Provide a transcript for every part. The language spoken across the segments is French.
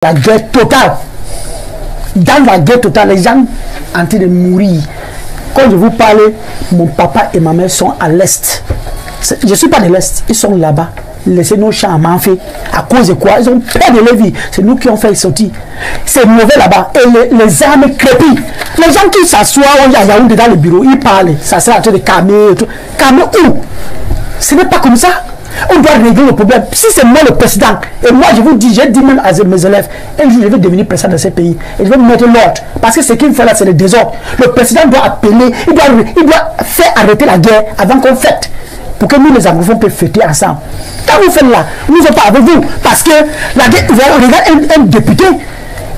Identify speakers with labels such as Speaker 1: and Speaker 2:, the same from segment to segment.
Speaker 1: La guerre totale. Dans la guerre totale, les gens en train de mourir. Quand je vous parle, mon papa et ma mère sont à l'Est. Je ne suis pas de l'Est, ils sont là-bas. Laissez nos champs à Manfé. À cause de quoi? Ils ont perdu leur vie. C'est nous qui ont fait sortir. C'est mauvais là-bas. Et les armes crépissent. Les gens qui s'assoient, on y a Yaoundé dans le bureau, ils parlent. Ça sert à train de calmer. Calmer où? Ce n'est pas comme ça. On doit régler le problème. Si c'est moi le président, et moi je vous dis, j'ai dit même à mes élèves, un jour je vais devenir président de ce pays, et je vais mettre l'ordre. Parce que ce qu'il fait là, c'est le désordre. Le président doit appeler, il doit faire arrêter la guerre avant qu'on fête. Pour que nous les anglophones puissent fêter ensemble. Quand vous faites là, nous ne sommes pas avec vous. Parce que la guerre, regarde un député.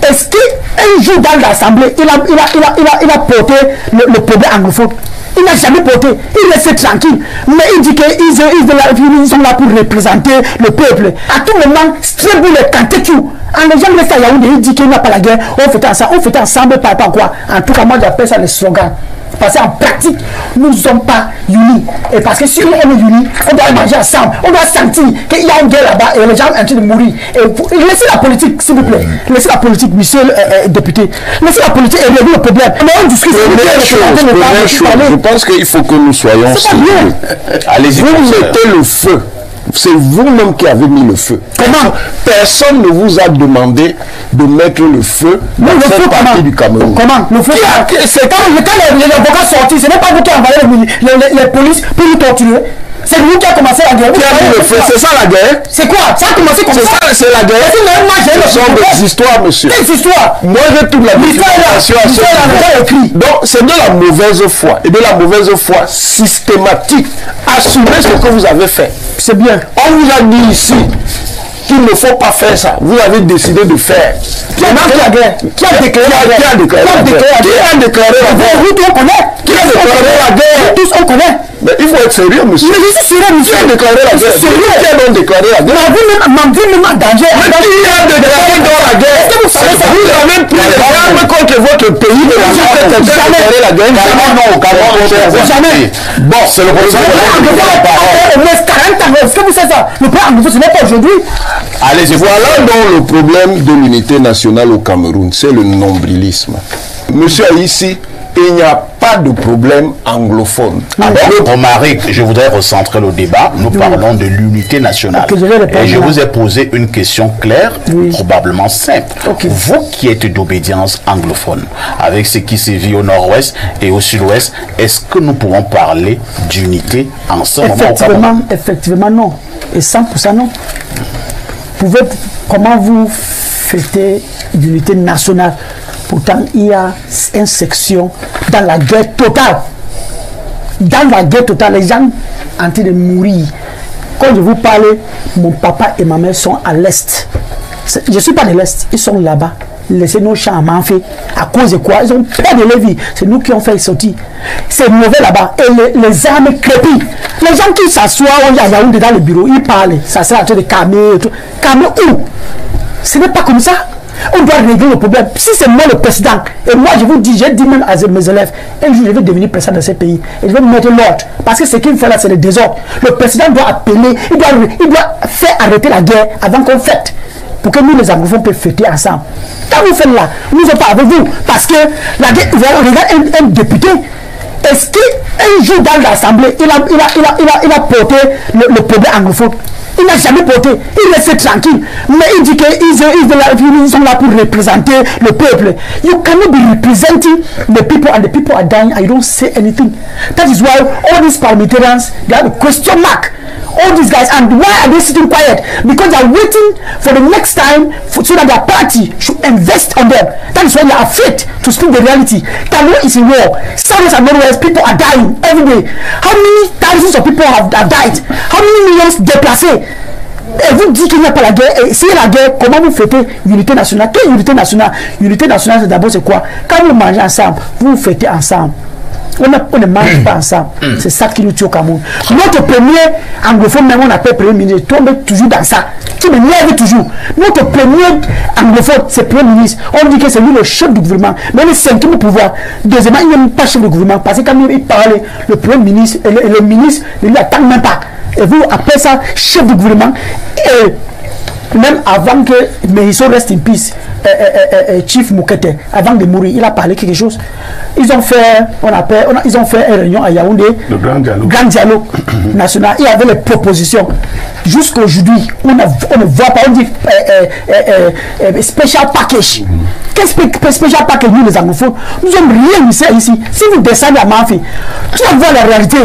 Speaker 1: Est-ce qu'un jour dans l'Assemblée, il a porté le problème anglophone? Il n'a jamais porté. Il reste tranquille. Mais il dit qu'ils sont là pour représenter le peuple. À tout moment, Strébou le cantetu. Les gens restent à Yaoundé, il dit qu'il n'y a pas la guerre. On fait ensemble, pas quoi. En tout cas, moi j'appelle ça le slogan. Parce qu'en pratique, nous ne sommes pas unis. Et parce que si on est unis, on doit manger ensemble. On doit sentir qu'il y a une guerre là-bas et les gens sont en train de mourir. Et laissez la politique, s'il vous plaît. Laissez la politique, monsieur le député. Laissez la politique et régler le problème. Mais on discute.
Speaker 2: Je pense qu'il faut que nous soyons sérieux. Allez-y, vous mettez le feu. C'est vous-même qui avez mis le feu.
Speaker 1: Comment?
Speaker 2: Personne ne vous a demandé de mettre le feu dans cette partie du Cameroun.
Speaker 1: Comment? Le feu, c'est quand les avocats sortis, ce n'est pas vous qui envoyez les polices pour nous torturer. C'est vous qui a commencé la guerre.
Speaker 2: Qui a mis le feu? C'est ça la guerre?
Speaker 1: C'est quoi? Ça a commencé comme ça?
Speaker 2: C'est la guerre. Ce sont des histoires, monsieur.
Speaker 1: Quelles histoires?
Speaker 2: Moi, j'ai toute la documentation à ce niveau. Donc, c'est de la mauvaise foi. Et de la mauvaise foi systématique. Assumez ce que vous avez fait.
Speaker 1: C'est bien.
Speaker 2: On vous a dit ici qu'il ne faut pas faire ça. Vous avez décidé de faire.
Speaker 1: Qui a déclaré la guerre? Qui a déclaré la guerre?
Speaker 2: Qui a déclaré la guerre?
Speaker 1: Vous tous on connaît.
Speaker 2: Qui a déclaré la guerre?
Speaker 1: Tous on connaît.
Speaker 2: Mais il faut être sérieux, monsieur.
Speaker 1: Mais je suis sérieux, monsieur.
Speaker 2: Qui a déclaré la guerre? Qui a donc déclaré la guerre?
Speaker 1: Ma vie même en danger.
Speaker 2: Mais qui a déclaré dans la guerre?
Speaker 1: Est-ce que vous savez ça?
Speaker 2: Vous avez pris les armes contre votre pays. Vous avez déclaré la guerre?
Speaker 1: Jamais.
Speaker 2: Bon, c'est le problème.
Speaker 1: Mais 40 ans, est-ce que vous savez ça? Le problème anglophone, ce n'est pas aujourd'hui.
Speaker 2: Allez, voilà donc le problème de l'unité nationale au Cameroun, c'est le nombrilisme. Monsieur ici, il n'y a pas de problème anglophone.
Speaker 3: Romaric, je voudrais recentrer le débat. Nous parlons de l'unité nationale. Et je vous ai posé une question claire, probablement simple. Vous qui êtes d'obédience anglophone, avec ce qui se vit au nord-ouest et au sud-ouest, est-ce que nous pouvons parler d'unité en ce moment?
Speaker 1: Effectivement, non. Et 100% non. Comment vous fêtez l'unité nationale? Pourtant, il y a une section dans la guerre totale. Dans la guerre totale, les gens en train de mourir. Quand je vous parle, mon papa et ma mère sont à l'Est. Je ne suis pas de l'Est, ils sont là-bas. Laissez nos champs à Manfé. À cause de quoi? Ils ont perdu leur vie. C'est nous qui ont fait sortir. C'est mauvais là-bas. Et les armes crépissent. Les gens qui s'assoient, on y a Yaoundé dans le bureau, ils parlent. Ça sert à train de calmer. Calmer où? Ce n'est pas comme ça. On doit régler le problème. Si c'est moi le président, et moi je vous dis, j'ai dit même à mes élèves, un jour je vais devenir président de ce pays, et je vais mettre l'ordre. Parce que ce qu'il fait là, c'est le désordre. Le président doit appeler, il doit faire arrêter la guerre avant qu'on fête. Pour que nous les anglophones puissent fêter ensemble. Quand vous faites là, nous ne sommes pas avec vous. Parce que la guerre, regarde un député. Est-ce qu'un jour dans l'Assemblée, il a porté le problème anglophone? Il n'a jamais porté. Il reste tranquille. Mais il dit qu'ils sont là pour représenter le peuple. You cannot be representing the people and the people are dying and you don't say anything. That is why all these parliamentarians, they have a question mark. All these guys, and why are they sitting quiet? Because they are waiting for the next time so that their party should invest on them. That is why they are afraid to speak the reality. Cameroon is in war. South and Northwest people are dying every day. How many thousands of people have died? How many millions déplacés? Et vous dites qu'il n'y a pas la guerre. Et si la guerre, comment vous fêtez l'unité nationale? Quelle unité nationale? L'unité nationale, c'est d'abord c'est quoi? Quand vous mangez ensemble, vous fêtez ensemble. On ne mange pas ensemble. C'est ça qui nous tue au Cameroun. Notre premier anglophone, même on appelle premier ministre, tombe toujours dans ça. Qui me lève toujours. Notre premier anglophone, c'est premier ministre. On dit que c'est lui le chef du gouvernement. Mais le cinquième pouvoir. Deuxièmement, il n'est pas chef du gouvernement. Parce que quand il parle, le premier ministre et le ministre ne lui attendent même pas. Et vous appelez ça chef du gouvernement. Et même avant que Meïsso reste in peace, Chief Moukete, avant de mourir, il a parlé quelque chose. Ils ont fait, ils ont fait une réunion à Yaoundé,
Speaker 2: le grand
Speaker 1: dialogue national. Il y avait les propositions. Jusqu'à aujourd'hui, on ne voit pas, on dit special package. Qu'est-ce que special package, nous les anglophones? Nous n'avons rien ici. Si vous descendez à Mafi, tu vas voir la réalité.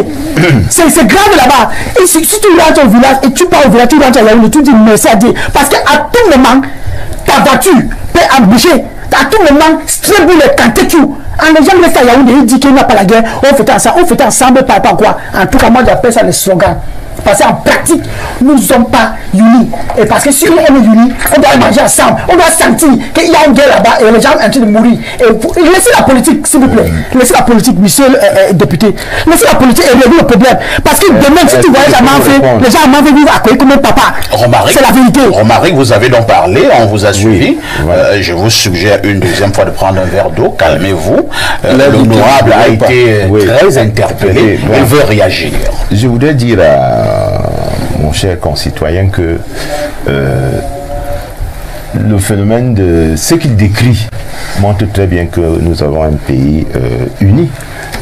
Speaker 1: C'est grave là-bas. Et si tu rentres au village et tu pars au village, tu rentres à Yaoundé, tu dis merci à Dieu. Parce qu'à tout moment, ta voiture peut emboucher. À tout moment, Strébou le cantétu. Les gens restent à Yaoundé, ils disent qu'il n'y a pas la guerre. On fait ensemble, pas quoi. En tout cas, moi j'appelle ça le slogan. Parce qu'en pratique, nous ne sommes pas unis. Et parce que si on est unis, on doit manger ensemble. On doit sentir qu'il y a une guerre là-bas et les gens sont en train de mourir. Et laissez la politique, s'il vous plaît. Laissez la politique, monsieur le député. Laissez la politique et résoudre le problème. Parce que demain, si tu voyages à Manfé, les gens à Manfé vivent à côté comme un papa. C'est la vérité.
Speaker 3: Romaric, vous avez donc parlé, on vous a suivi. Je vous suggère une deuxième fois de prendre un verre d'eau. Calmez-vous. L'honorable a été très interpellé. Il veut réagir.
Speaker 4: Je voudrais dire à mon cher concitoyen que le phénomène de ce qu'il décrit montre très bien que nous avons un pays uni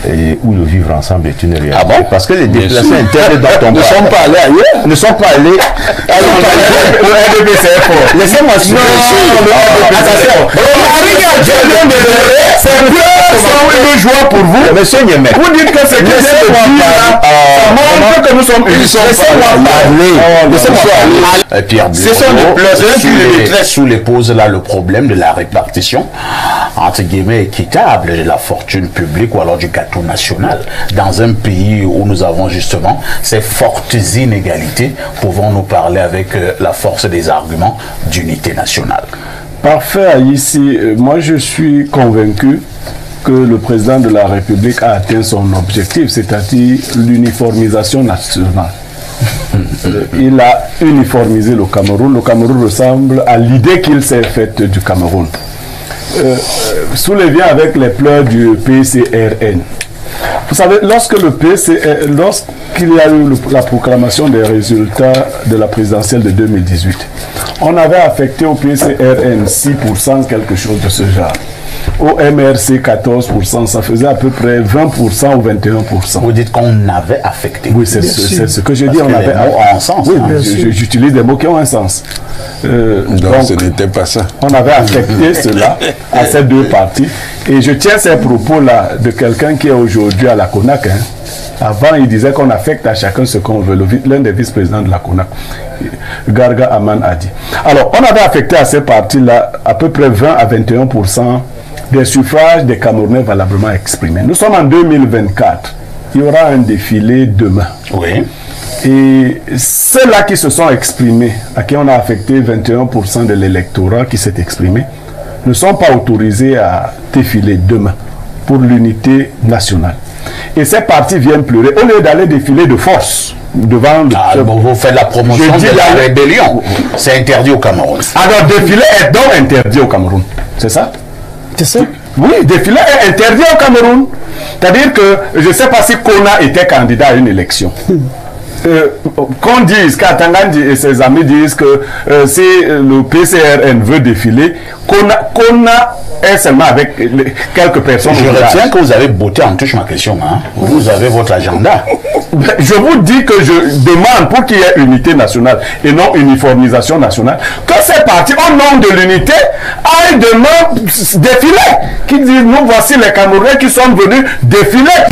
Speaker 4: et où le vivre ensemble est une réalité.
Speaker 3: Ah bon?
Speaker 4: Parce que les déplacés internes dans ton
Speaker 2: ne sont pas allés ailleurs.
Speaker 4: Ne sont pas allés. Le RDP c'est fort. Laissez-moi suivre.
Speaker 2: C'est une joie pour vous.
Speaker 4: Monsieur Niémé.
Speaker 2: Vous dites que c'est que c'est montre que nous sommes unis.
Speaker 3: Laissez-moi parler. Pierre Blondeau sous les pose là le problème de la répartition entre guillemets équitable de la fortune publique ou alors du gâteau national dans un pays où nous avons justement ces fortes inégalités. Pouvons-nous parler avec la force des arguments d'unité nationale?
Speaker 2: Parfait, ici, moi je suis convaincu que le président de la République a atteint son objectif, c'est-à-dire l'uniformisation nationale. Il a uniformisé le Cameroun. Le Cameroun ressemble à l'idée qu'il s'est faite du Cameroun. Sous les liens avec les pleurs du PCRN. Vous savez, lorsqu'il y a eu la proclamation des résultats de la présidentielle de 2018, on avait affecté au PCRN 6%, quelque chose de ce genre. Au MRC 14%, ça faisait à peu près 20% ou 21%.
Speaker 3: Vous dites qu'on avait affecté.
Speaker 2: Oui, c'est ce que je dis. On avait
Speaker 3: un sens.
Speaker 2: Oui, j'utilise des mots qui ont un sens.
Speaker 5: Donc ce n'était pas ça.
Speaker 2: On avait affecté cela à ces deux parties. Et je tiens ces propos-là de quelqu'un qui est aujourd'hui à la CONAC. Avant, il disait qu'on affecte à chacun ce qu'on veut. L'un des vice-présidents de la CONAC, Garga Aman, a dit. Alors, on avait affecté à ces parties-là à peu près 20 à 21% des suffrages des Camerounais valablement exprimés. Nous sommes en 2024. Il y aura un défilé demain.
Speaker 3: Oui.
Speaker 2: Et ceux-là qui se sont exprimés, à qui on a affecté 21% de l'électorat qui s'est exprimé, ne sont pas autorisés à défiler demain pour l'unité nationale. Et ces partis viennent pleurer. Au lieu d'aller défiler de force devant le...
Speaker 3: vous faites la promotion de la rébellion. C'est interdit au Cameroun.
Speaker 2: Alors, défiler est donc interdit au Cameroun. C'est ça?
Speaker 1: C'est ça?
Speaker 2: Oui, défiler est interdit au Cameroun. C'est-à-dire que je ne sais pas si Kona était candidat à une élection. Qu'on dise, qu'Atangandi et ses amis disent que si le PCRN veut défiler, Kona est seulement avec quelques personnes.
Speaker 3: Je retiens que vous avez botté en touche ma question. Hein. Vous avez votre agenda.
Speaker 2: Je vous dis que je demande pour qu'il y ait unité nationale et non uniformisation nationale, que ces partis, au nom de l'unité, aillent demain défiler. Qui disent, nous voici les Camerounais qui sont venus défiler.